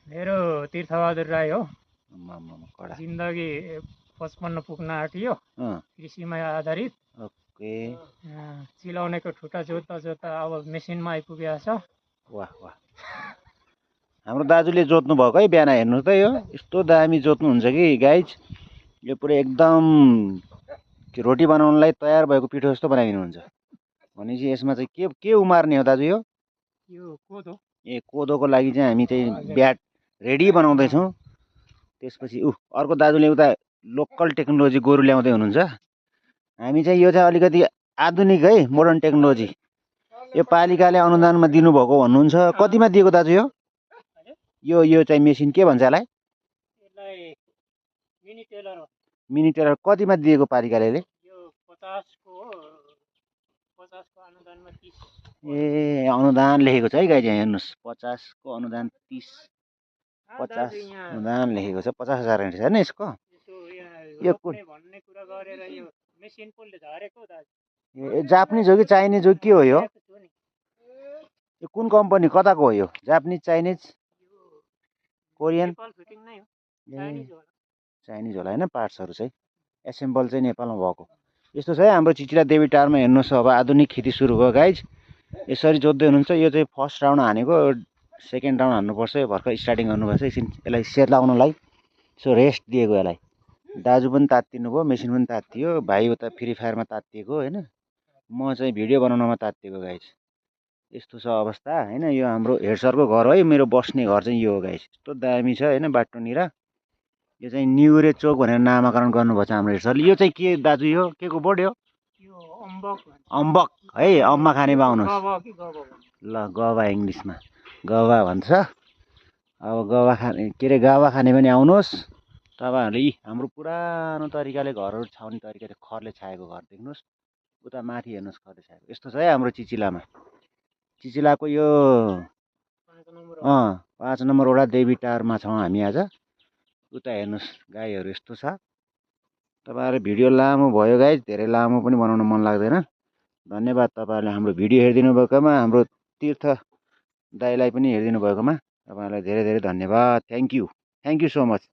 मेरो तीर्थबहादुर राई हो। कडा जिन्दगी 55 पुग्न आँटियो। कृषिमा आधारित। ओके। चिलाउनेको ठुटा जोत्दा जोत्दा अब मेसिनमा आइपुगेको छ। वाह वाह। हाम्रो दाजुले जोत्नु भएको है बिहान, हेर्नु त यो यस्तो दामी जोत्नुहुन्छ कि गाइज। यो पुरै एकदम रोटी बनाउनलाई तयार भएको पिठो जस्तो बनाइदिनुहुन्छ। भनेपछि यसमा चाहिँ के उमार्ने हो दाजु यो? कोदो। ए कोदोको लागि चाहिँ हामी चाहिँ ब्याट रेडी बनाउँदैछौँ। त्यसपछि अर्को दाजुले उता लोकल टेक्नोलोजी गोरु ल्याउँदै हुनुहुन्छ। हामी चाहिँ यो चाहिँ अलिकति आधुनिक है, मोडर्न टेक्नोलोजी। यो पालिकाले अनुदानमा दिनुभएको भन्नुहुन्छ। कतिमा दिएको दाजु यो चाहिँ मेसिन के भन्छ यसलाई? मिनी टेलर कतिमा दिएको पालिकाले? ए अनुदान लेखेको छ है गाइज, यहाँ हेर्नुहोस्। 50 को अनुदान 30, 50 अनुदान लेखेको छ। 50,000 रहेछ होइन यसको? यो जापानिज हो कि चाइनिज हो के हो यो? यो कुन कम्पनी, कताको हो यो? Japanese, Chinese, Korean? चाइनिज होला होइन पार्ट्सहरू चाहिँ। एसेम्बल चाहिँ नेपालमा भएको। यस्तो छ है हाम्रो चिचिला देवी टारमा। हेर्नुहोस् अब आधुनिक खेती सुरु भयो गाइज। यसरी जोत्दै हुनुहुन्छ। यो चाहिँ फर्स्ट राउन्ड हानेको, सेकेन्ड राउन्ड हान्नुपर्छ। यो भर्खर स्टार्टिङ गर्नुपर्छ। एकछिन यसलाई सेलाउनलाई सो रेस्ट दिएको यसलाई। दाजु पनि तात्तिनु भयो, मेसिन पनि तात्तियो, भाइ उता फ्री फायरमा तात्तिएको होइन, म चाहिँ भिडियो बनाउनमा तात्तिएको गाइज। यस्तो छ अवस्था होइन। यो हाम्रो हेड सरको घर है, मेरो बस्ने घर चाहिँ यो हो गाइज। यस्तो दामी छ होइन बाटोनिर। यो चाहिँ न्युरे चोक भनेर नामाकरण गर्नुभएको छ हाम्रो हेड सरले। यो चाहिँ के दाजु, यो के को बोर्ड हो? अम्बक है, अम्मा खानेमा आउनुहोस् ल। गवा इङ्ग्लिसमा गवा भन्छ। अब गवा खाने के अरे गावा खाने पनि आउनुहोस् तपाईँहरूले। हाम्रो पुरानो तरिकाले घरहरू छाउने तरिका चाहिँ खरले छाएको घर देख्नुहोस्। उता माथि हेर्नुहोस् खरले छाएको। यस्तो छ है हाम्रो चिचिलामा। चिचिलाको यो 5 नम्बर वडा देवीटारमा छौँ हामी आज। उता हेर्नुहोस् गाईहरू यस्तो छ। तपाईँहरू भिडियो लामो भयो गाइज, धेरै लामो पनि बनाउन मन लाग्दैन। धन्यवाद तपाईँहरूले हाम्रो भिडियो हेरिदिनु भएकोमा, हाम्रो तीर्थ दाइलाई पनि हेरिदिनु भएकोमा तपाईँहरूलाई धेरै धेरै धन्यवाद। Thank you so much.